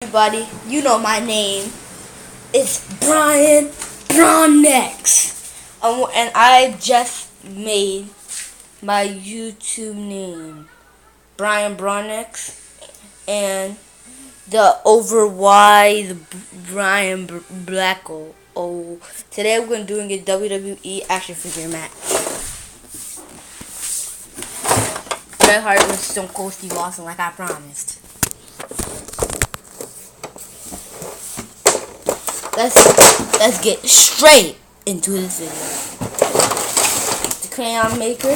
everybody? You know my name. It's Brian Bronnex. And I just made my YouTube name, Brian Bronnex, and the over Brian Blacko. Oh, today we're doing a WWE action figure match. Bret Hart with Stone Cold Steve Austin, like I promised. Let's get straight into this video. The crayon maker.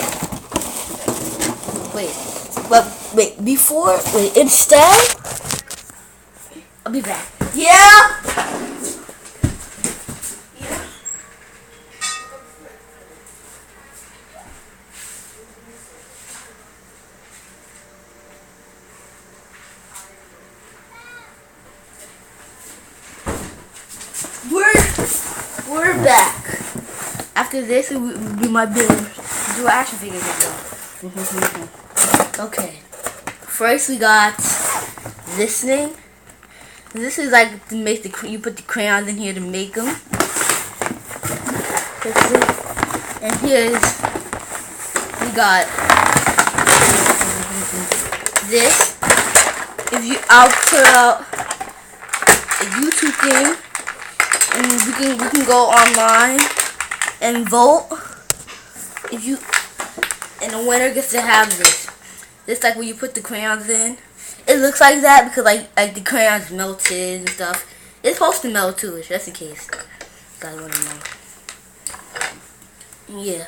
Instead, I'll be back. Yeah. We're back. After this, we might be able to do an action figure video. Okay. First, we got this thing. This is like to make you put the crayons in here to make them. And we got this. I'll put out a YouTube thing. And we can go online and vote. And the winner gets to have this. This like when you put the crayons in. It looks like that because like the crayons melted and stuff. It's supposed to melt too, just in case. You guys want to know. Yeah.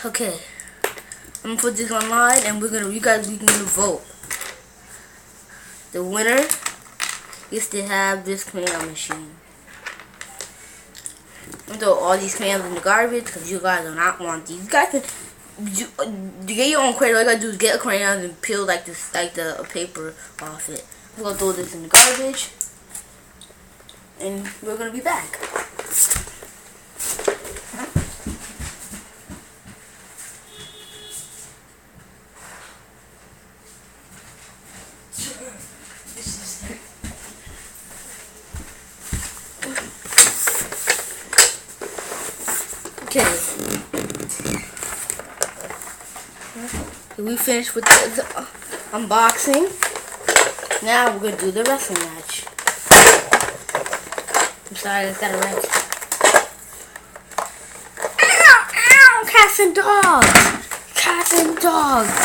Okay. I'm gonna put this online and we can vote. The winner gets to have this crayon machine. Throw all these crayons in the garbage because you guys do not want these. You guys can get your own crayon. All you gotta do is get a crayon and peel the paper off it. We're gonna throw this in the garbage, and we're gonna be back. Okay, we finished with the unboxing. Now we're gonna do the wrestling match. I'm sorry, I got it right. Ow, ow, cats and dogs! Cats and dogs!